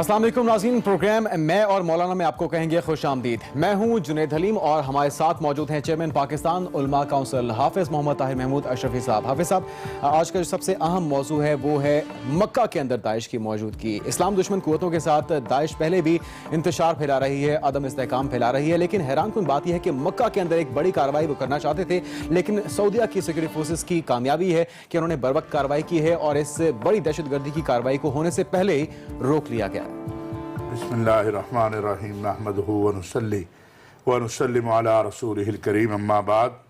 अस्सलाम वालेकुम नाज़रीन, प्रोग्राम मैं और मौलाना में आपको कहेंगे खुश आमदीद। मैं हूं जुनैद हलीम और हमारे साथ मौजूद हैं चेयरमैन पाकिस्तान उलमा काउंसिल हाफिज़ मोहम्मद ताहिर महमूद अशरफी साहब। हाफिज़ साहब, आज का जो सबसे अहम मौजू है वो है मक्का के अंदर दाइश की मौजूदगी। इस्लाम दुश्मन कुव्वतों के साथ दाइश पहले भी इंतशार फैला रही है, अदम इस्तेहकाम फैला रही है, लेकिन हैरान कुन बात यह है कि मक्का के अंदर एक बड़ी कार्रवाई वो करना चाहते थे, लेकिन सऊदीया की सिक्योरिटी फोर्सेस की कामयाबी है कि उन्होंने बरवक्त कार्रवाई की है और इस बड़ी दहशतगर्दी की कार्रवाई को होने से पहले ही रोक लिया गया। बिस्मिल्लाहिर्रहमानिर्रहीम नहमदुहु व नुसल्ली व नुसल्लिमु अला रसूलिहिल करीम अम्मा बाद।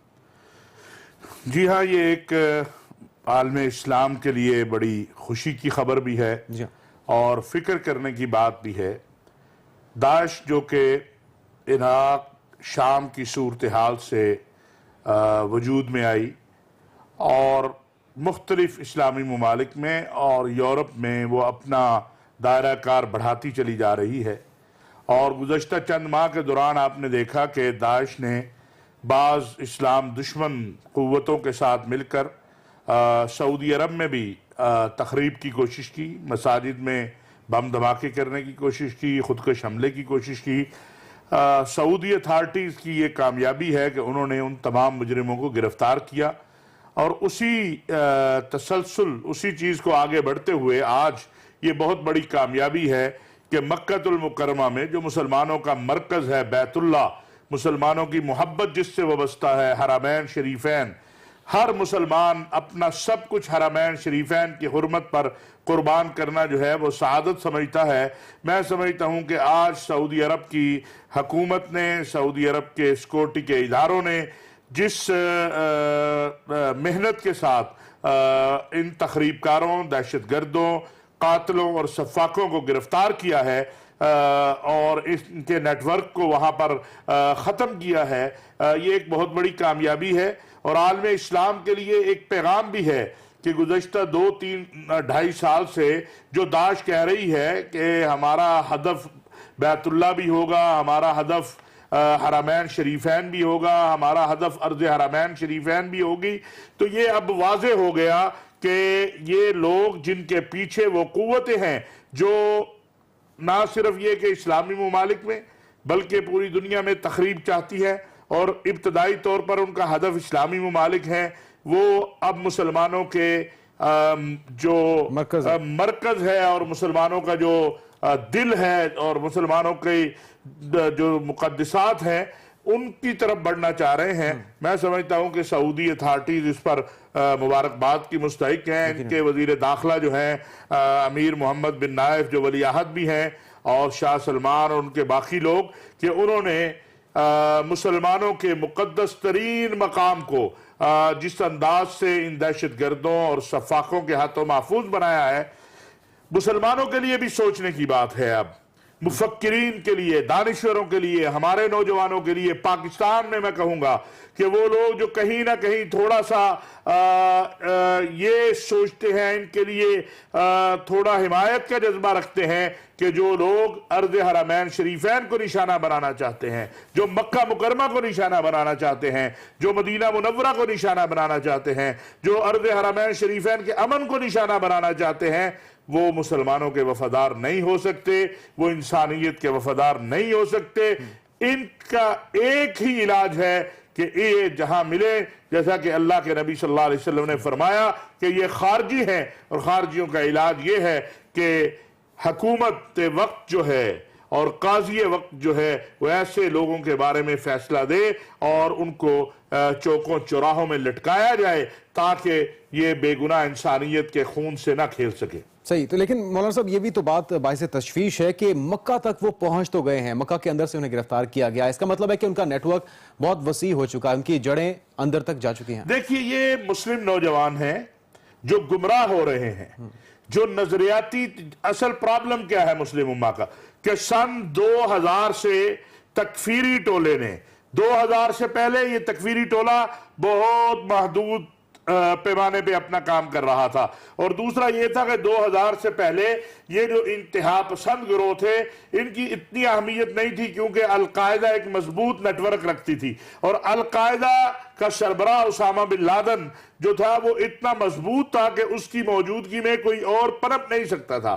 जी हाँ, ये एक आलम इस्लाम के लिए बड़ी खुशी की खबर भी है और फिक्र करने की बात भी है। दाइश जो कि इराक शाम की सूरत हाल से वजूद में आई और मुख्तलिफ इस्लामी ममालिक में और यूरोप में वो अपना दायरा कार बढ़ाती चली जा रही है। और गुज़श्ता चंद माह के दौरान आपने देखा कि दाइश ने बाज़ इस्लाम दुश्मन क़ुव्वतों के साथ मिलकर सऊदी अरब में भी तखरीब की कोशिश की, मसाजिद में बम धमाके करने की कोशिश की, ख़ुदकश हमले की कोशिश की। सऊदी अथॉरिटीज़ की ये कामयाबी है कि उन्होंने उन तमाम मुजरिमों को गिरफ़्तार किया और उसी तसलसल उसी चीज़ को आगे बढ़ते हुए आज ये बहुत बड़ी कामयाबी है कि मक्कातुल मुकर्रमा में जो मुसलमानों का मरकज़ है, बैतुल्लाह, मुसलमानों की मोहब्बत जिससे वाबस्ता है, हरमैन शरीफैन, हर मुसलमान अपना सब कुछ हरमैन शरीफैन की हुर्मत पर कुर्बान करना जो है वो सआदत समझता है। मैं समझता हूँ कि आज सऊदी अरब की हुकूमत ने, सऊदी अरब के सिक्योरिटी के इदारों ने जिस मेहनत के साथ इन तखरीबकारों, दहशत गर्दों, कातलों और सफ़ाकों को गिरफ्तार किया है और इनके नेटवर्क को वहाँ पर ख़त्म किया है, ये एक बहुत बड़ी कामयाबी है और आलम इस्लाम के लिए एक पैगाम भी है कि गुज़श्ता 2-3-2.5 साल से जो दाइश कह रही है कि हमारा हदफ बैतुल्लाह भी होगा, हमारा हदफ हरमैन शरीफैन भी होगा, हमारा हदफ अर्ज़ हरमैन शरीफैन भी होगी, तो ये अब वाज़े हो गया कि ये लोग जिनके पीछे वो क़ुव्वतें हैं जो ना सिर्फ ये कि इस्लामी ममालिक में बल्कि पूरी दुनिया में तखरीब चाहती है और इब्तदाई तौर पर उनका हदफ इस्लामी ममालिक हैं, वो अब मुसलमानों के जो मरकज़ है और मुसलमानों का जो दिल है और मुसलमानों के जो मुक़द्दसात हैं उनकी तरफ बढ़ना चाह रहे हैं। मैं समझता हूं कि सऊदी अथॉरिटीज इस पर मुबारकबाद की मुस्तहिक हैं। इनके वजीर दाखिला जो हैं अमीर मोहम्मद बिन नाइफ जो वली अहद भी हैं और शाह सलमान और उनके बाकी लोग कि उन्होंने मुसलमानों के मुक़द्दस तरीन मकाम को जिस अंदाज से इन दहशत गर्दों और सफ़ाकों के हाथों महफूज बनाया है, मुसलमानों के लिए भी सोचने की बात है। अब मुफक्किरीन के लिए, दानिश्वरों के लिए, हमारे नौजवानों के लिए पाकिस्तान में मैं कहूँगा कि वो लोग जो कहीं ना कहीं थोड़ा सा ये सोचते हैं, इनके लिए थोड़ा हिमायत का जज्बा रखते हैं कि जो लोग अर्ज़ हरमैन शरीफैन को निशाना बनाना चाहते हैं, जो मक्का मुकरमा को निशाना बनाना चाहते हैं, जो मदीना मुनव्वरा को निशाना बनाना चाहते हैं, जो अर्ज़ हरमैन शरीफैन के अमन को निशाना बनाना चाहते हैं, वो मुसलमानों के वफादार नहीं हो सकते, वो इंसानियत के वफादार नहीं हो सकते। इनका एक ही इलाज है कि ये जहां मिले, जैसा कि अल्लाह के नबी सल्लल्लाहु अलैहि वसल्लम ने फरमाया कि ये खारजी हैं और खारजियों का इलाज ये है कि हुकूमत वक्त जो है और काजी वक्त जो है वो ऐसे लोगों के बारे में फैसला दे और उनको चौकों चौराहों में लटकाया जाए ताकि ये बेगुनाह इंसानियत के खून से ना खेल सके। सही, तो लेकिन मौलाना साहब ये भी तो बात बाइस तशवीश है कि मक्का तक वो पहुंच तो गए हैं, मक्का के अंदर से उन्हें गिरफ्तार किया गया, इसका मतलब है कि उनका नेटवर्क बहुत वसी हो चुका है, उनकी जड़ें अंदर तक जा चुकी हैं। देखिए, ये मुस्लिम नौजवान हैं जो गुमराह हो रहे हैं, जो नजरियाती असल प्रॉब्लम क्या है मुस्लिम उम्मा का कि सन 2000 से तकफीरी टोले ने, 2000 से पहले ये तकफीरी टोला बहुत महदूद پیمانے پہ اپنا کام کر رہا تھا. اور دوسرا یہ تھا کہ 2000 سے پہلے یہ جو انتہا پسند گروہ تھے ان کی اتنی اہمیت نہیں تھی کیونکہ القاعدہ ایک مضبوط نیٹ ورک رکھتی تھی اور القاعدہ کا سربراہ اسامہ بن لادن جو تھا وہ اتنا مضبوط تھا کہ اس کی موجودگی میں کوئی اور پنپ نہیں سکتا تھا.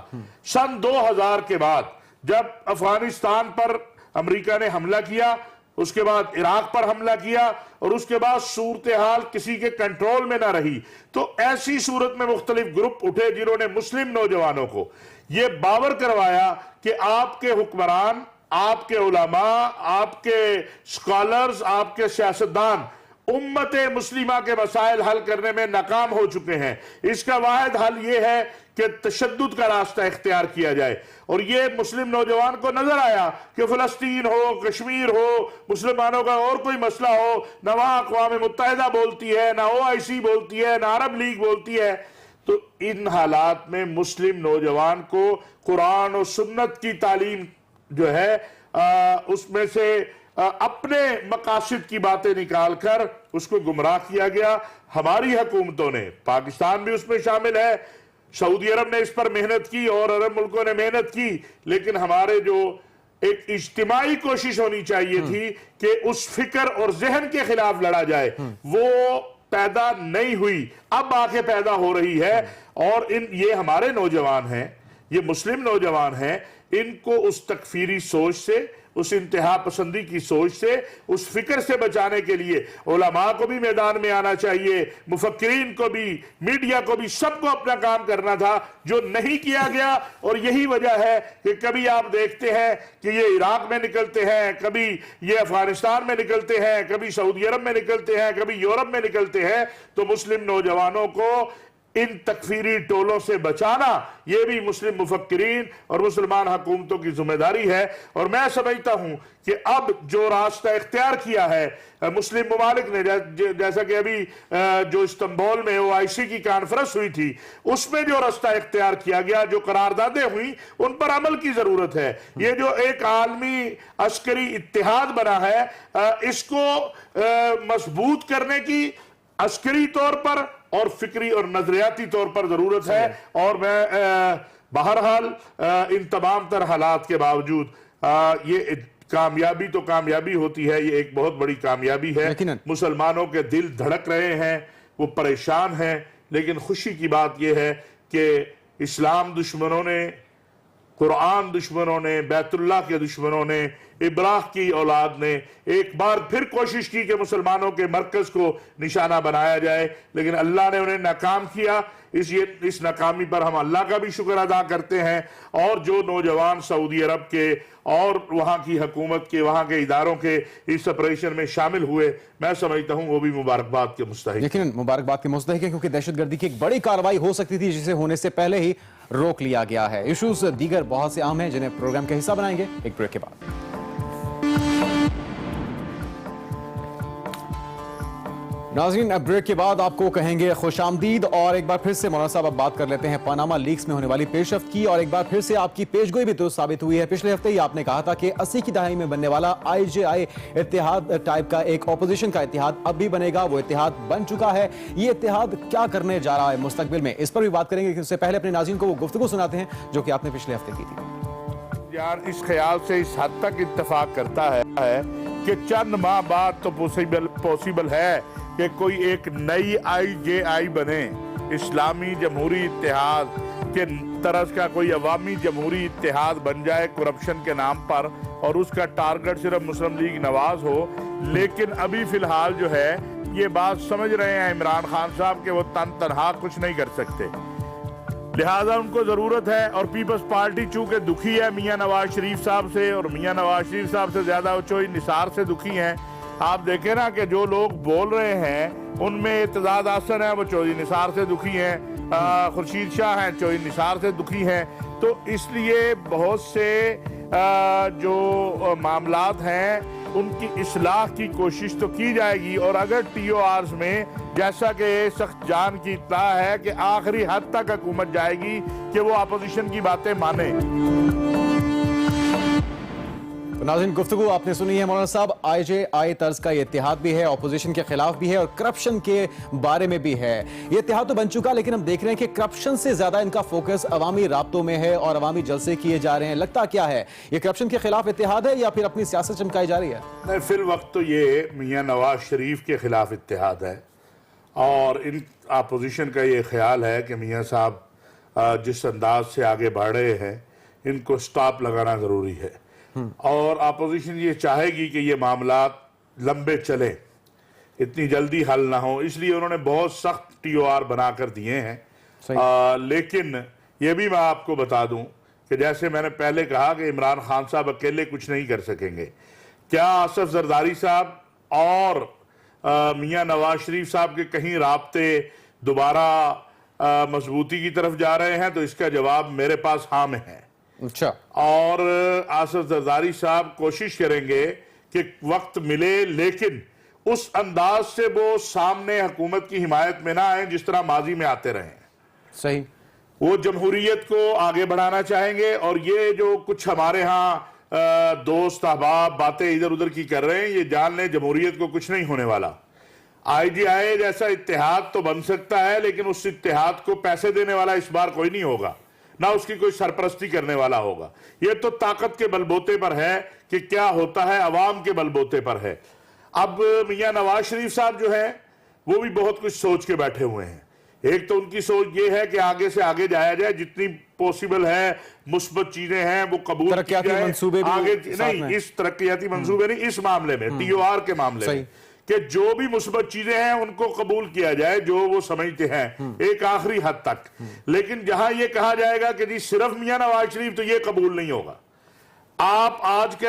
سن 2000 کے بعد جب افغانستان پر امریکہ نے حملہ کیا، اس کے بعد عراق پر حملہ کیا اور اس کے بعد صورتحال کسی کے کنٹرول میں نہ رہی، تو ایسی صورت میں مختلف گروپ اٹھے جنہوں نے مسلم نوجوانوں کو یہ باور کروایا کہ آپ کے حکمران، آپ کے علماء، آپ کے سکالرز، آپ کے سیاستدان امت مسلمہ کے مسائل حل کرنے میں ناکام ہو چکے ہیں. اس کا واحد حل یہ ہے کہ تشدد کا راستہ اختیار کیا جائے. اور یہ مسلم نوجوان کو نظر آیا کہ فلسطین ہو، کشمیر ہو، مسلمانوں کا اور کوئی مسئلہ ہو، نہ وہاں اقوام متحدہ بولتی ہے، نہ OIC بولتی ہے، نہ عرب لیگ بولتی ہے. تو ان حالات میں مسلم نوجوان کو قرآن و سنت کی تعلیم جو ہے اس میں سے اپنے مقاصد کی باتیں نکال کر اس کو گمراہ کیا گیا. ہماری حکومتوں نے، پاکستان بھی اس میں شامل ہے، سعودی عرب نے اس پر محنت کی اور عرب ملکوں نے محنت کی، لیکن ہمارے جو ایک اجتماعی کوشش ہونی چاہیے تھی کہ اس فکر اور ذہن کے خلاف لڑا جائے، وہ پیدا نہیں ہوئی. اب آ کے پیدا ہو رہی ہے. اور یہ ہمارے نوجوان ہیں، یہ مسلم نوجوان ہیں، ان کو اس تکفیری سوچ سے، اس انتہا پسندی کی سوچ سے، اس فکر سے بچانے کے لیے علماء کو بھی میدان میں آنا چاہیے، مفکرین کو بھی، میڈیا کو بھی، سب کو اپنا کام کرنا تھا جو نہیں کیا گیا. اور یہی وجہ ہے کہ کبھی آپ دیکھتے ہیں کہ یہ عراق میں نکلتے ہیں، کبھی یہ افغانستان میں نکلتے ہیں، کبھی سعودی عرب میں نکلتے ہیں، کبھی یورپ میں نکلتے ہیں. تو مسلم نوجوانوں کو ان تکفیری ٹولوں سے بچانا یہ بھی مسلم مفکرین اور مسلمان حکومتوں کی ذمہ داری ہے. اور میں سمجھتا ہوں کہ اب جو راستہ اختیار کیا ہے مسلم ممالک نے، جیسا کہ ابھی جو استنبول میں OIC کی کانفرنس ہوئی تھی اس میں جو راستہ اختیار کیا گیا، جو قراردادیں ہوئیں، ان پر عمل کی ضرورت ہے. یہ جو ایک عالمی عسکری اتحاد بنا ہے، اس کو مضبوط کرنے کی عسکری طور پر اور فکری اور نظریاتی طور پر ضرورت ہے. اور میں بہرحال ان تمام تر حالات کے باوجود یہ کامیابی تو کامیابی ہوتی ہے، یہ ایک بہت بڑی کامیابی ہے. مسلمانوں کے دل دھڑک رہے ہیں، وہ پریشان ہیں، لیکن خوشی کی بات یہ ہے کہ اسلام دشمنوں نے، قرآن دشمنوں نے، بیت اللہ کے دشمنوں نے، ابراہ کی اولاد نے ایک بار پھر کوشش کی کہ مسلمانوں کے مرکز کو نشانہ بنایا جائے، لیکن اللہ نے انہیں ناکام کیا. اس ناکامی پر ہم اللہ کا بھی شکر ادا کرتے ہیں. اور جو نوجوان سعودی عرب کے اور وہاں کی حکومت کے، وہاں کے اداروں کے اس آپریشن میں شامل ہوئے، میں سمجھتا ہوں وہ بھی مبارکباد کے مستحق ہیں. یقیناً مبارکباد کے مستحق ہیں، کیونکہ دہشت گردی کی ایک بڑی کارروائی ہو سکتی تھی جسے ہونے سے پہلے ہی روک لیا گیا ہے. ایشوز دیگر بہت سے اہم ہیں جنہیں پروگرام کا حصہ بنائیں گے ایک بریک کے بعد. ناظرین، بریک کے بعد آپ کو کہیں گے خوش آمدید. اور ایک بار پھر سے مولانا صاحب اب بات کر لیتے ہیں پاناما لیکس میں ہونے والی پیش رفت کی. اور ایک بار پھر سے آپ کی پیش گوئی بھی درست ثابت ہوئی ہے. پچھلے ہفتے ہی آپ نے کہا تھا کہ 80 کی دہائی میں بننے والا IJI اتحاد ٹائپ کا ایک اپوزیشن کا اتحاد اب بھی بنے گا. وہ اتحاد بن چکا ہے. یہ اتحاد کیا کرنے جا رہا ہے مستقبل میں، اس پر بھی بات کریں گے. اس سے پہلے اپنے ناظرین کو وہ گفتگو سناتے ہیں جو کہ آپ نے پچھلے ہفتے کی تھی. یار اس خیال سے اس حد تک اتفاق کرتا ہے کہ چند ماہ بعد تو پوسیبل ہے کہ کوئی ایک نئی IJI بنے، اسلامی جمہوری اتحاد کے طرز کا کوئی عوامی جمہوری اتحاد بن جائے کرپشن کے نام پر، اور اس کا ٹارگٹ صرف مسلم لیگ نواز ہو. لیکن ابھی فی الحال جو ہے یہ بات سمجھ رہے ہیں عمران خان صاحب کہ وہ تنہا کچھ نہیں کر سکتے، لہٰذا ان کو ضرورت ہے. اور پیپلز پارٹی چونکہ دکھی ہے میاں نواز شریف صاحب سے، اور میاں نواز شریف صاحب سے زیادہ وہ چوئی نثار سے دکھی ہیں. آپ دیکھیں نا کہ جو لوگ بول رہے ہیں ان میں اعتزاز احسن ہے، وہ چوئی نثار سے دکھی ہیں، خورشید شاہ ہیں چوئی نثار سے دکھی ہیں. تو اس لیے بہت سے جو معاملات ہیں ان کی اصلاح کی کوشش تو کی جائے گی. اور اگر TORs میں جیسا کہ سخت جان کی اطلاع ہے کہ آخری حد تک حکومت جائے گی کہ وہ اپوزیشن کی باتیں مانے. नाज़रीन, गुफ्तगू आपने सुनी है। मौलाना साहब, IJI तर्ज का ये इत्तेहाद भी है, अपोजिशन के खिलाफ भी है और करप्शन के बारे में भी है। ये इत्तेहाद तो बन चुका, लेकिन हम देख रहे हैं कि करप्शन से ज्यादा इनका फोकस अवामी राब्तों में है और अवामी जलसे किए जा रहे हैं। लगता क्या है, ये करप्शन के खिलाफ इत्तेहाद है या फिर अपनी सियासत चमकाई जा रही है? नहीं, फिल वक्त तो ये मियां नवाज शरीफ के खिलाफ इत्तेहाद है और इन अपोजिशन का ये ख्याल है कि मियां साहब जिस अंदाज से आगे बढ़ रहे हैं, इनको स्टॉप लगाना ज़रूरी है और अपोजिशन ये चाहेगी कि ये मामला लंबे चले, इतनी जल्दी हल ना हो, इसलिए उन्होंने बहुत सख्त TOR बनाकर दिए हैं। लेकिन ये भी मैं आपको बता दूं कि जैसे मैंने पहले कहा कि इमरान खान साहब अकेले कुछ नहीं कर सकेंगे। क्या आसिफ जरदारी साहब और मियां नवाज शरीफ साहब के कहीं राब्ते दोबारा मजबूती की तरफ जा रहे हैं? तो इसका जवाब मेरे पास हाँ में है। अच्छा। और आसिफ जरदारी साहब कोशिश करेंगे कि वक्त मिले, लेकिन उस अंदाज से वो सामने हुकूमत की हिमायत में ना आए जिस तरह माजी में आते रहे। सही। वो जमहूरियत को आगे बढ़ाना चाहेंगे और ये जो कुछ हमारे यहाँ दोस्त अहबाब बातें इधर उधर की कर रहे हैं, ये जान लें जमहूरियत को कुछ नहीं होने वाला। IJI जैसा इत्तेहाद तो बन सकता है, लेकिन उस इत्तेहाद को पैसे देने वाला इस बार कोई नहीं होगा, ना उसकी कोई सरपरस्ती करने वाला होगा। ये तो ताकत के बलबूते पर है कि क्या होता है, अवाम के बलबूते पर है। अब मियां नवाज शरीफ साहब जो है वो भी बहुत कुछ सोच के बैठे हुए हैं। एक तो उनकी सोच ये है कि आगे से आगे जाया जाए, जितनी पॉसिबल है मुस्बत चीजें हैं वो कबूल की जाए। मंसूबे भी आगे नहीं, इस तरक्याती मंसूबे नहीं, इस मामले में TOR के मामले में कि जो भी मुस्बत चीजें हैं उनको कबूल किया जाए जो वो समझते हैं एक आखिरी हद तक। लेकिन जहां ये कहा जाएगा कि जी सिर्फ मियां नवाज शरीफ, तो ये कबूल नहीं होगा। आप आज के